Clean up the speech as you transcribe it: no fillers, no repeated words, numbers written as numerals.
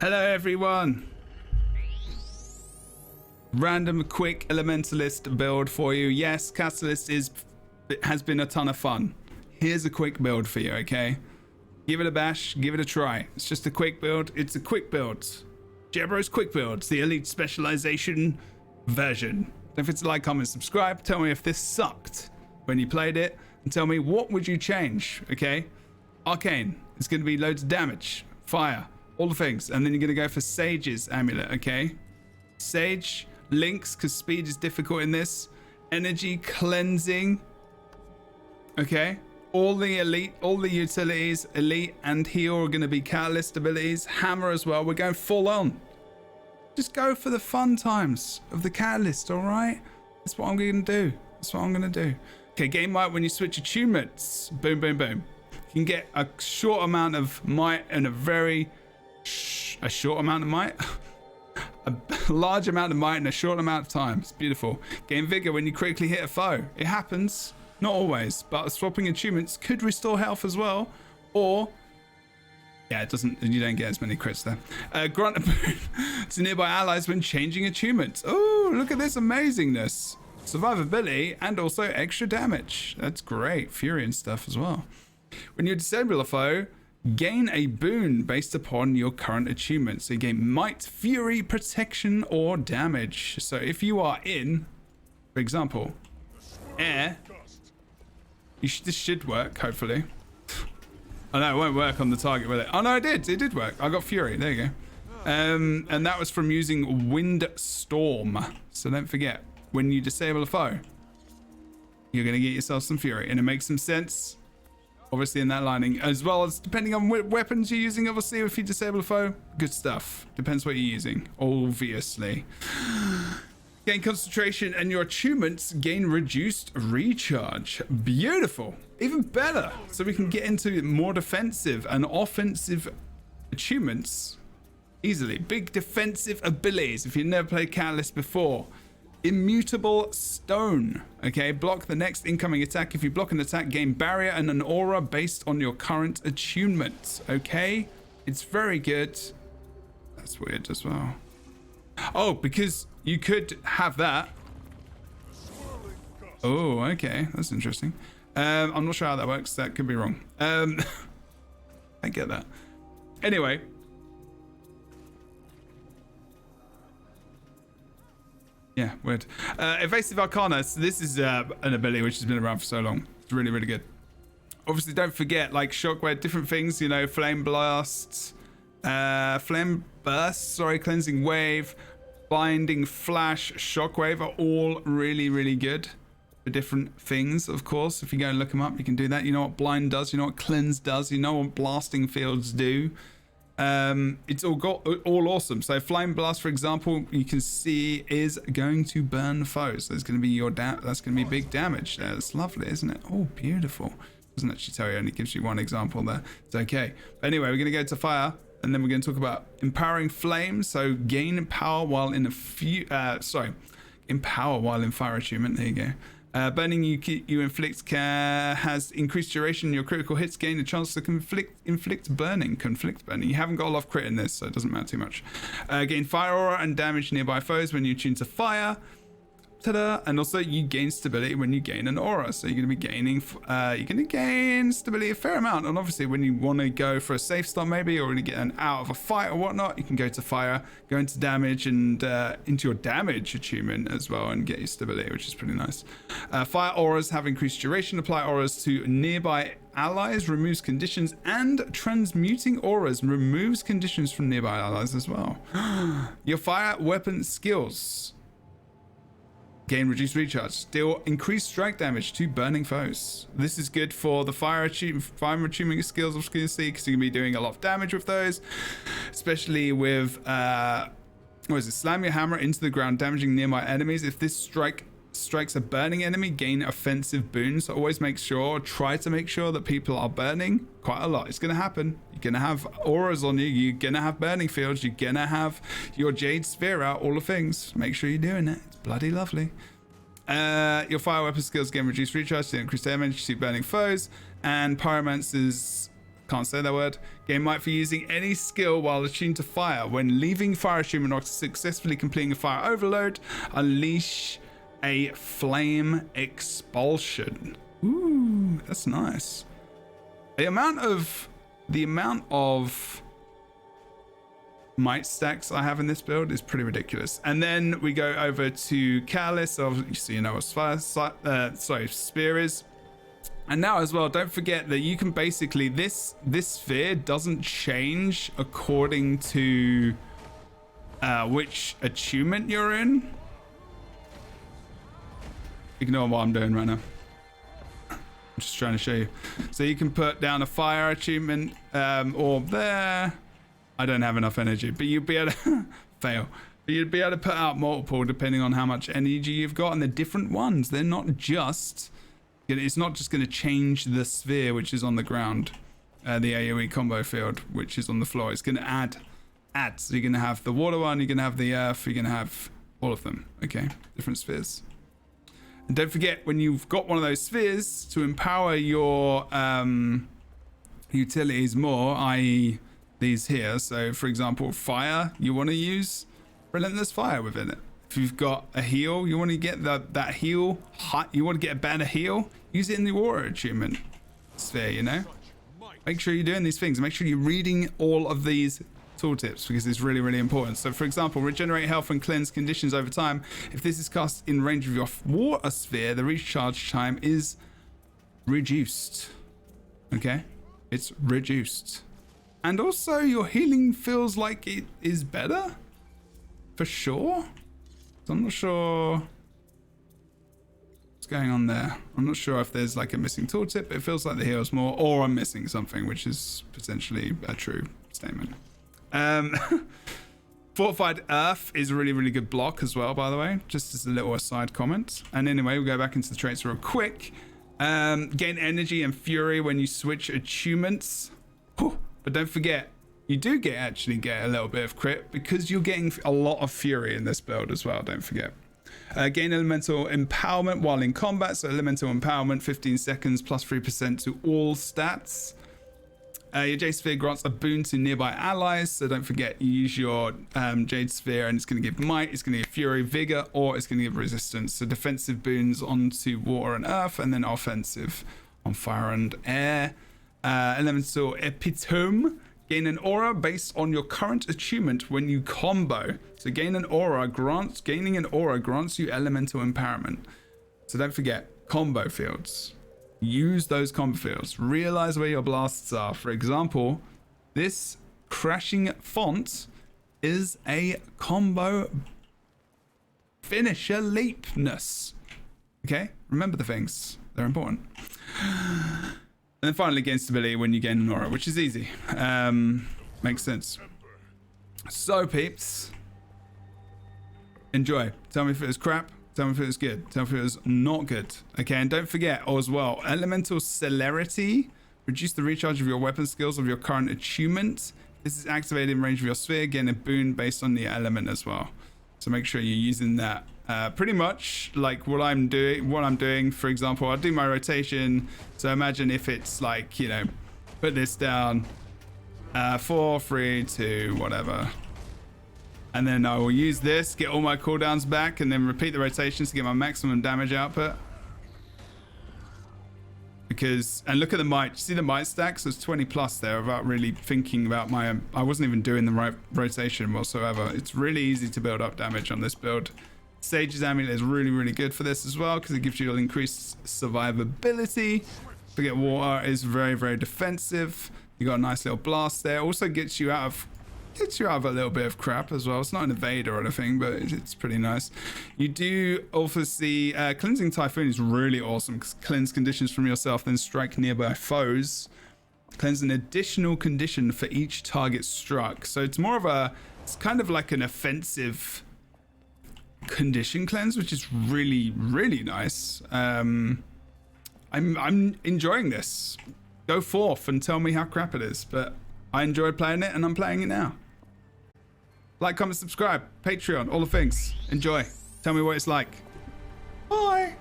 Hello everyone. Random quick elementalist build for you. Yes, Catalyst has been a ton of fun. Here's a quick build for you, okay? Give it a bash, give it a try. It's just a quick build. It's a quick build. Jebro's quick builds, the elite specialization version. Don't forget to like, comment, subscribe. Tell me if this sucked when you played it, and tell me what would you change, okay? Arcane, it's going to be loads of damage, fire, all the things, and then you're going to go for Sage's amulet, okay? Sage, links, because speed is difficult in this. Energy cleansing, okay? All the elite, all the utilities, elite and heal are going to be catalyst abilities. Hammer as well. We're going full on. Just go for the fun times of the catalyst, all right? That's what I'm going to do. That's what I'm going to do. Okay, game might when you switch attunements. Boom, boom, boom. You can get a short amount of might and a short amount of might. A large amount of might in a short amount of time. It's beautiful. Gain vigor when you critically hit a foe. It happens. Not always, but swapping attunements could restore health as well. Or, yeah, it doesn't, you don't get as many crits there. Grant a boon to nearby allies when changing attunements. Oh, look at this amazingness. Survivability and also extra damage. That's great. Fury and stuff as well. When you disable a foe, gain a boon based upon your current attunement. So you gain might, fury, protection, or damage. So if you are in, for example, air, this should work, hopefully. Oh no, it won't work on the target, will it? Oh no, it did work. I got fury, there you go. And that was from using wind storm. So don't forget, when you disable a foe, you're gonna get yourself some fury, and it makes some sense. Obviously in that lining, as well as depending on what weapons you're using, obviously if you disable a foe, good stuff. Depends what you're using, obviously. Gain concentration and your attunements gain reduced recharge. Beautiful, even better. So we can get into more defensive and offensive attunements easily. Big defensive abilities if you've never played Catalyst before. Immutable stone, okay? Block the next incoming attack. If you block an attack, gain barrier and an aura based on your current attunement, okay? It's very good. That's weird as well. Oh, because you could have that. Oh, okay, that's interesting. I'm not sure how that works. That could be wrong. I get that. Anyway. Yeah, weird. Evasive Arcana. So this is an ability which has been around for so long. It's really, really good. Obviously, don't forget, like shockwave, different things, you know, flame blasts, flame burst, sorry, cleansing wave, binding flash, shockwave are all really, really good for different things, of course. If you go and look them up, you can do that. You know what blind does, you know what cleanse does, you know what blasting fields do. It's all awesome. So flame blast, for example, you can see is going to burn foes. There's going to be that's going to be big damage there. It's lovely, isn't it? Oh, beautiful. Doesn't actually tell you, only gives you one example there. It's okay. But anyway, we're going to go to fire, and then we're going to talk about empowering flame. So gain power while in empower while in fire attunement. There you go. Burning you inflict has increased duration. Your critical hits gain a chance to conflict burning. You haven't got a lot of crit in this, so it doesn't matter too much. Gain fire aura and damage nearby foes when you tune to fire. Ta-da! And also you gain stability when you gain an aura. So you're going to be gaining, you're going to gain stability a fair amount. And obviously when you want to go for a safe start maybe, or to get out of a fight or whatnot, you can go to fire, go into damage and into your damage attunement as well and get your stability, which is pretty nice. Fire auras have increased duration. Apply auras to nearby allies, removes conditions, and transmuting auras removes conditions from nearby allies as well. Your fire weapon skills. Gain reduced recharge. Deal increased strike damage to burning foes. This is good for the fire attunement skills, of course, because you're going to be doing a lot of damage with those, especially with slam your hammer into the ground, damaging nearby enemies. If this strikes a burning enemy, gain offensive boons. So always try to make sure that people are burning quite a lot. It's going to happen. You're going to have auras on you. You're going to have burning fields. You're going to have your jade sphere out, all the things. Make sure you're doing it. It's bloody lovely. Your fire weapon skills gain reduced recharge to increase damage to burning foes, and pyromancer's Can't say that word. Gain might for using any skill while attuned to fire. When leaving fire attunement or successfully completing a fire overload, unleash a flame expulsion. Ooh, that's nice. The amount of might stacks I have in this build is pretty ridiculous. And then we go over to Catalyst, so you know what Sphere is. And now as well, don't forget that you can basically, this sphere doesn't change according to which attunement you're in. Ignore what I'm doing right now. I'm just trying to show you. So you can put down a fire attunement orb there. I don't have enough energy, but you'd be able to fail. But you'd be able to put out multiple depending on how much energy you've got, and they're different ones. They're not just, it's not just going to change the sphere which is on the ground, the AoE combo field which is on the floor. It's going to add. So you're going to have the water one, you're going to have the earth, you're going to have all of them. Okay, different spheres. And don't forget, when you've got one of those spheres, to empower your utilities more, i.e. these here. So for example, fire, you want to use relentless fire within it. If you've got a heal, you want to get that heal hot, you want to get a better heal, use it in the water attunement sphere, you know. Make sure you're doing these things. Make sure you're reading all of these tooltips because it's really, really important. So for example, regenerate health and cleanse conditions over time. If this is cast in range of your water sphere, the recharge time is reduced. Okay, it's reduced. And also your healing feels like it is better for sure. So I'm not sure what's going on there. I'm not sure if there's like a missing tooltip, but it feels like the heals more, or I'm missing something, which is potentially a true statement. Fortified Earth is a really, really good block as well, by the way, just as a little aside comment. And anyway, we'll go back into the traits real quick. Gain energy and fury when you switch attunements. But don't forget, you do actually get a little bit of crit because you're getting a lot of fury in this build as well, don't forget. Gain elemental empowerment while in combat. So elemental empowerment, 15 seconds plus 3% to all stats. Your Jade Sphere grants a boon to nearby allies, so don't forget you use your Jade Sphere and it's going to give might, it's going to give fury, vigor, or it's going to give resistance. So defensive boons onto water and earth, and then offensive on fire and air. Elemental epitome, gain an aura based on your current attunement when you combo. So gaining an aura grants you elemental empowerment. So don't forget combo fields. Use those combo fields. Realize where your blasts are. For example, this crashing font is a combo finisher leapness. Okay, remember the things, they're important. And then finally, gain stability when you gain an aura, which is easy. Makes sense. So peeps, enjoy. Tell me if it was crap. Tell me if it was good. Tell me if it was not good. Okay, and don't forget as well, elemental celerity. Reduce the recharge of your weapon skills of your current attunement. This is activated in range of your sphere. Gain a boon based on the element as well. So make sure you're using that. Pretty much like what I'm doing. For example, I'll do my rotation. So imagine if it's like, you know, put this down 4, 3, 2, whatever. And then I will use this, get all my cooldowns back, and then repeat the rotations to get my maximum damage output. Because, and look at the might. See the might stacks? There's 20 plus there without really thinking about my, I wasn't even doing the right rotation whatsoever. It's really easy to build up damage on this build. Sage's Amulet is really, really good for this as well because it gives you increased survivability. Forget water is very, very defensive. You got a nice little blast there. Also gets you out of a little bit of crap as well. It's not an evader or anything, but it's pretty nice. You do also see Cleansing Typhoon is really awesome because cleanse conditions from yourself, then strike nearby foes. Cleanse an additional condition for each target struck. So it's more of a, it's kind of like an offensive condition cleanse, which is really, really nice. I'm enjoying this. Go forth and tell me how crap it is, but I enjoyed playing it and I'm playing it now. Like, comment, subscribe, Patreon, all the things. Enjoy. Tell me what it's like. Bye.